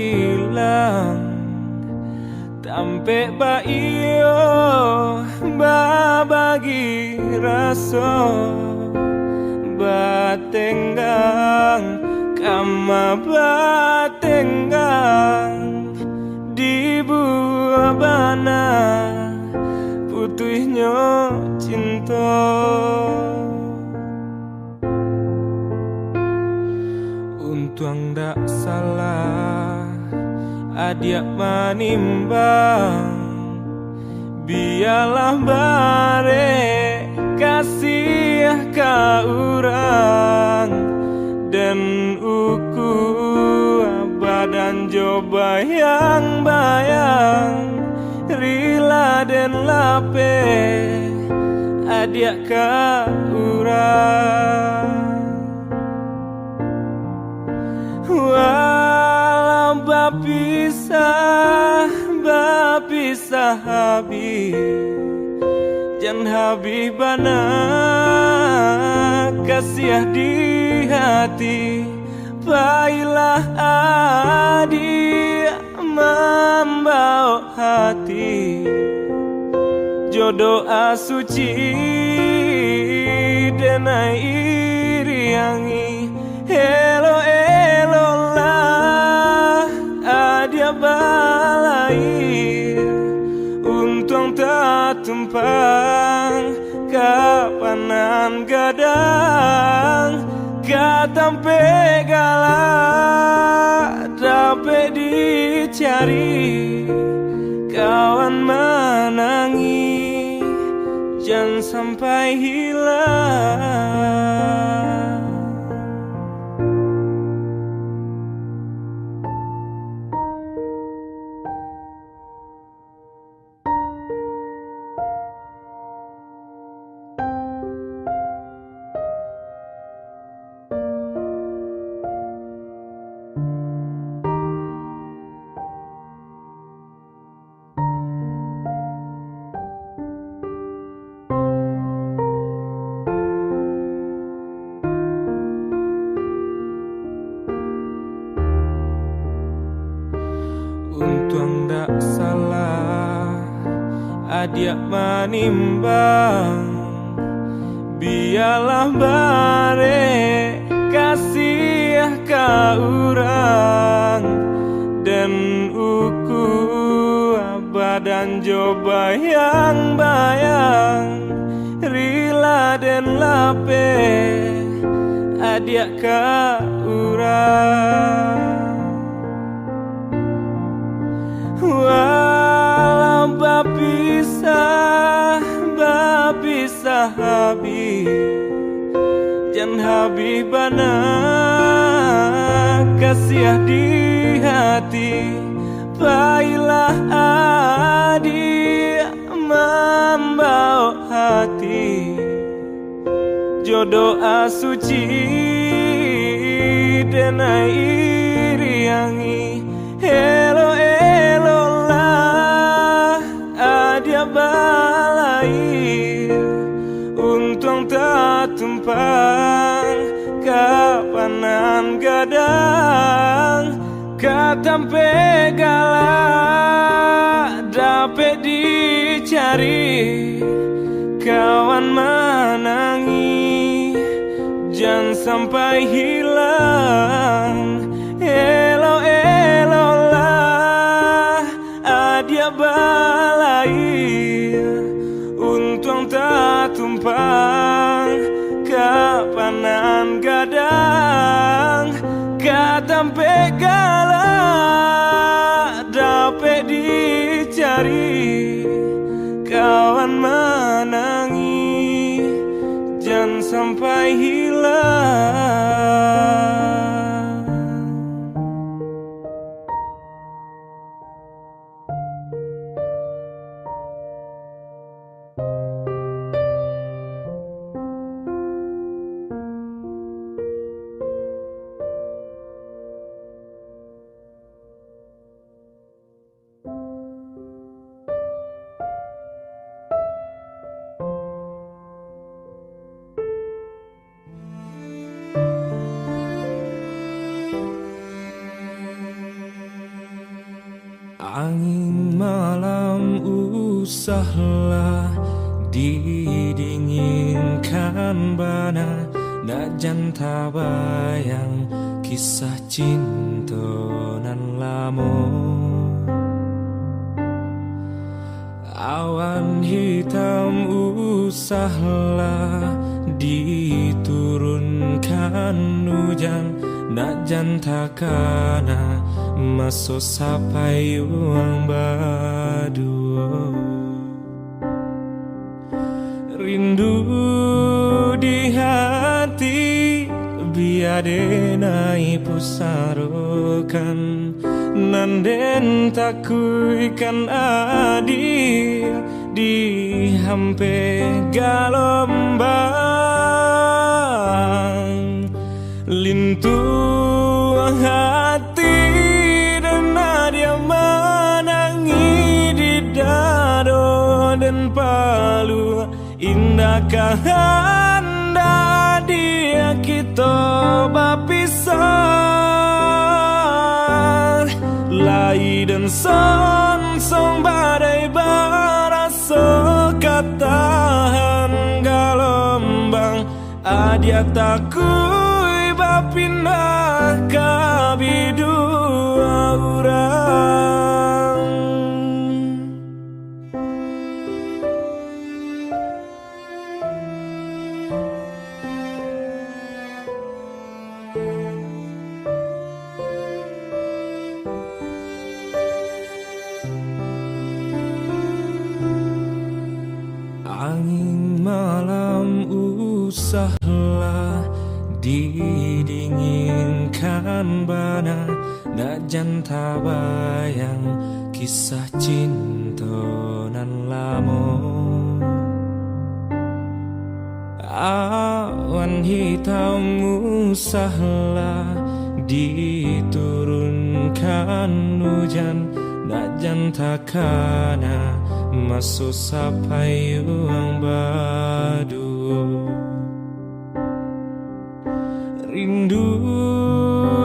hilang tampe ba iyo babagi raso batenggang kama batenggang di buah bana putihnya cinta. Untung ndak salah adia manimbang biarlah bare kasih ka urang dan uku badan coba yang bayang rila dan lape adia ka urang walau bapisah habis jan habis bana kasih di hati baiklah adik membawa hati jodoh asuci denai iriangi elo elo lah adia balai untung tak tumpang kapanan gadang katampe galak dapat dicari kawan menangi jangan sampai hilang. Untung ndak salah adia manimbang biarlah bare kasih ka urang dan uku badan coba yang bayang rila dan lape adia ka urang walau bapisah habis jan habis bana kasih di hati baiklah adik membawa hati jodoh asuci denai iriangi elo elo lah adia balai untung tak tumpang kapanan gadang katampe galak dapat dicari kawan menangi jangan sampai hilang elo elo lah adia balai untung tak tumpang kapanan gadang katampe galak dapat dicari kawan menangi jangan sampai hilang. Angin malam usahlah didinginkan bana, nak janta bayang kisah cinta nan lamo. Awan hitam usahlah diturunkan hujan, nak janta kana masuk sampai uang badu. Rindu di hati biade nai pusarokan, nanden takuikan adi di hampe galombang. Lintu hati dan dia menangi di dado dan palu. Indahkah anda dia kita berpisah, lai dan song badai barasa katahan galombang. Adia takui bapindah kabidua urang. Angin malam usahlah didinginkan bana, nak janta bayang kisah cinta nan lamo. Awan hitam usahlah diturunkan hujan, nak janta kana masuk sampai uang badu. Rindu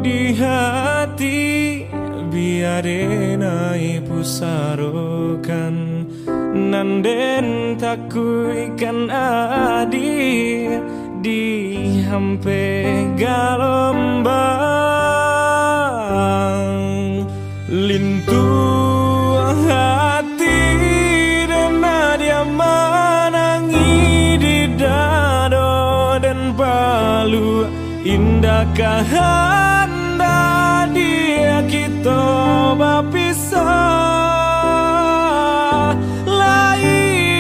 di hati biade nai pusarokan, nanden takuikan adi di hampe galombang. Lintu hati dan dia menangi di dado dan palu. Indahkah anda dia kita berpisah, lai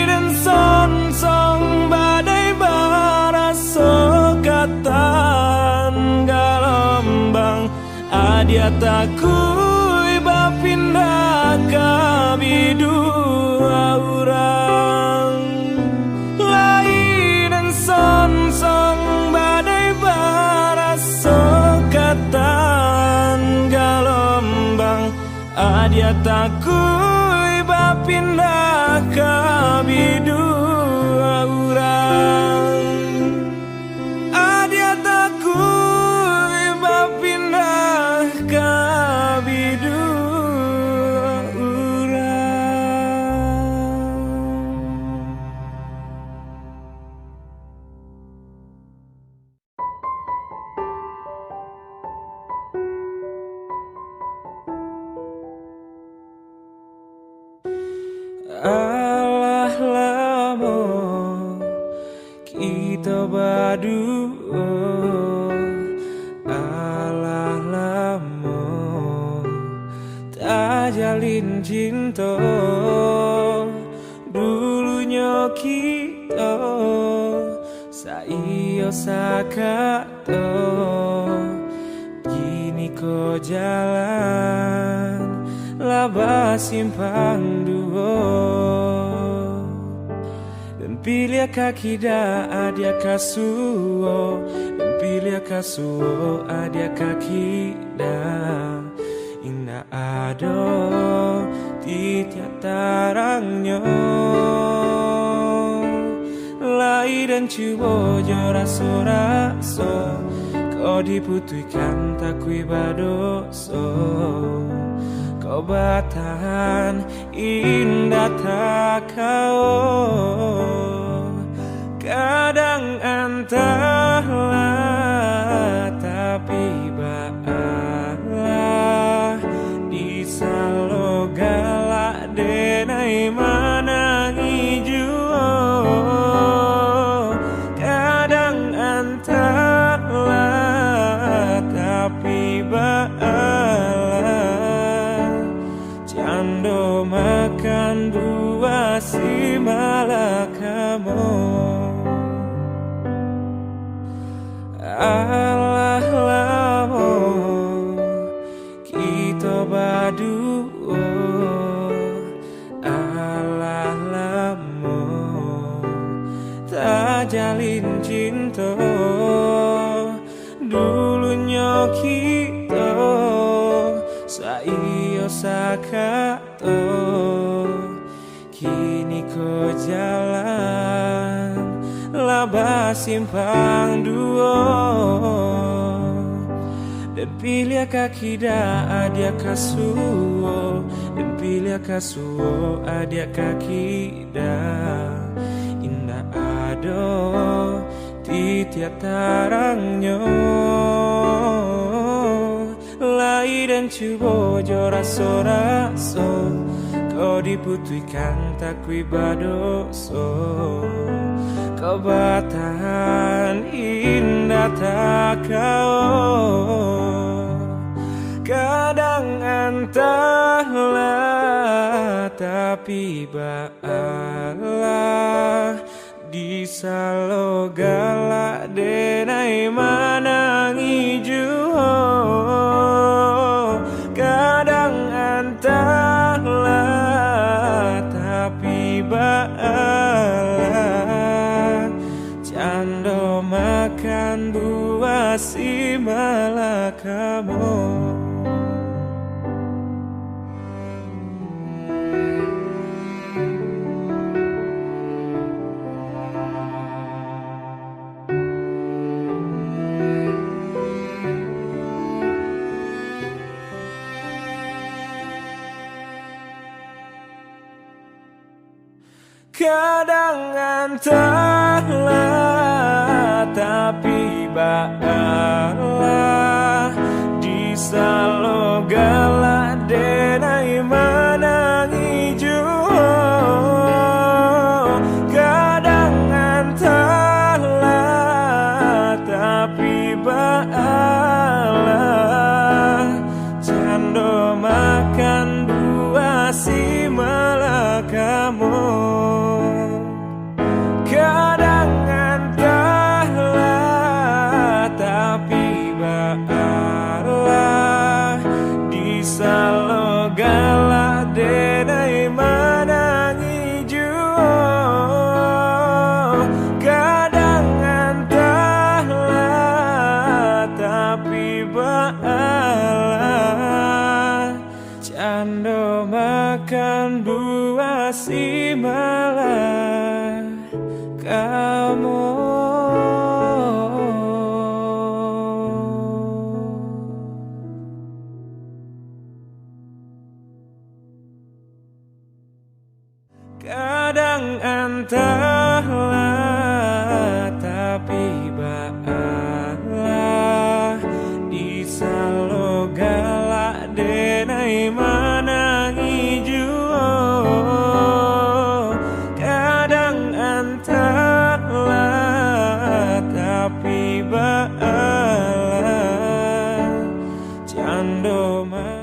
dan song badai barasa katan galombang. Adia takui bapindah kabidua urang, lai dan song badai katan galombang. Adia takui bapindah kabidua urang. Adia takui bapindah kabidua urang. Alah lamo kita berdua, alah lamo tak jalin cinta. Dulunya kita saio sakato, kini kau jalan laba simpang dua. Dan pilih kaki da adia kasuo, dan pilih kasuo adia kaki da. Indah ado tiap tarangnya, lai dan cubo joraso-raso. Kau diputuikan takui badoso, kau bertahan indah tak kau. Kadang entahlah tapi baiklah di salo galak denai manangi juo. Kadang entahlah tapi baiklah cando makan buah si malah kamu. Allah lamo kita berdua, Allah lamo tak jalin cinta. Dulunya kita saiyo sakato, kini kau jalan laba simpang dua. Dan pilih kaki dah adia kasuo, dan pilih kasuo adia kaki dah. Indah ado titiap tarangnya, lai dan cubo joraso-raso, kau diputuikan tak kuibadoso. Kau bertahan indah tak kau. Kadang entahlah tapi baiklah di salo galak denai manangi juo. Kadang entahlah tapi baiklah cando makan buah si malah kamu. Kadang entahlah tapi baiklah di salo galak denai manangi juo. Kadang entahlah tapi baiklah cando makan buah si malah kamu. Kadang entahlah tapi baiklah di salo galak denai manangi juo. Kadang entahlah tapi baiklah cando makan buah si malah kamu. Kadang entahlah tapi baiklah di salo galak denai manangi juo. Kadang entahlah tapi baiklah cando makan.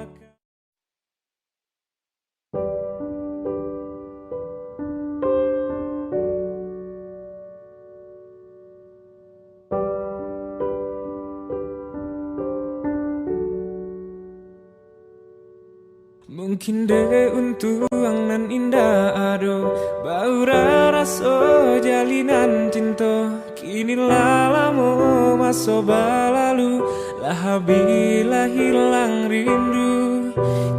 Mungkin deh untuk nan indah ado bau raso jalinan cinta. Kini lalamu maso balalu lah bila hilang rindu.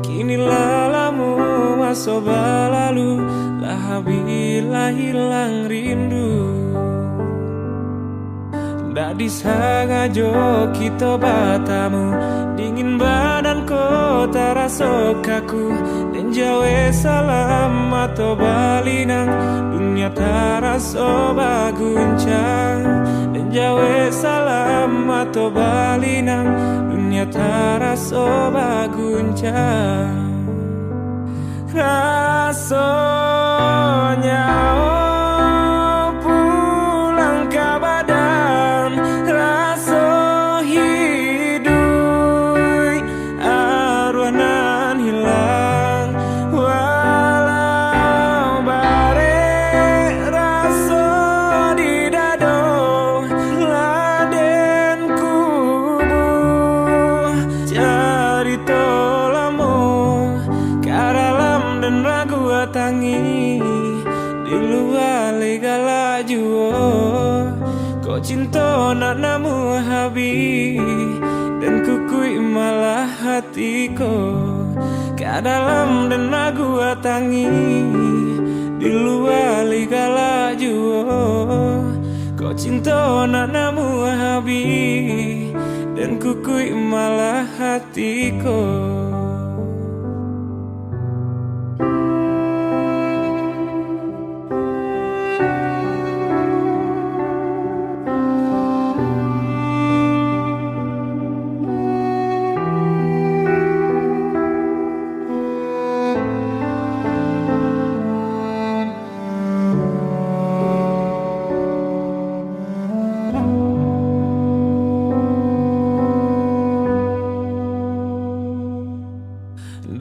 Kini lalamu maso balalu lah bila hilang rindu. Ndak disengaja kita batamu, dingin badan kota rasa kaku. Dan jawe salam atau balinang, dunia terasa baguncang. Dan jawe salam atau balinang, dunia terasa baguncang. Rasanya pulang ke badan, rasa hidup arwanan hilang. Walau bare rasa di dado, laden kubu cari tolamo karalam dan ragu tangi di luar legala juo. Kau cinta nak namu habi dan kukui malah hatiku ke dalam dan ragu tangi di luar legala juo. Kau cinta nak namu habi dan kukui malah hatiku.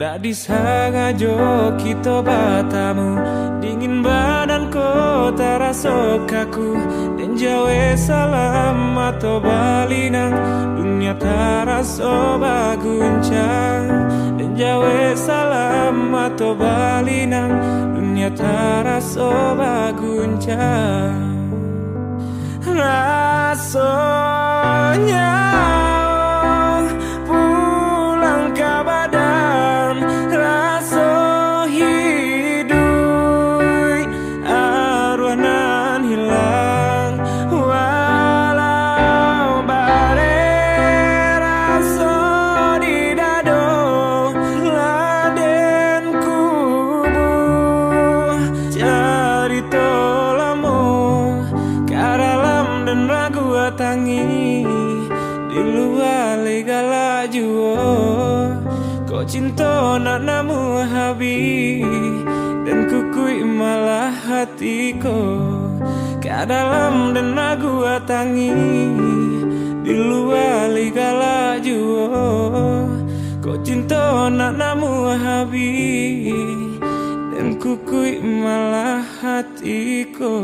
Ndak disengaja kita batamu, dingin badan kota rasa kaku. Dan jawe salam atau balinang, dunia terasa baguncang. Dan jawe salam atau balinang, dunia terasa baguncang. Rasanya pulang ke badan, rasa hidup arwanan hilang. Walau bare rasa di dado, laden kubu cari tolamo karalam dan ragu tangi di luar legala juo. Kau cinta nak namu habi dan kukui malah hatiku ke dalam dan ragu tangi di luar legala juo. Kau cinta nak namu habi dan kukui malah hatiku.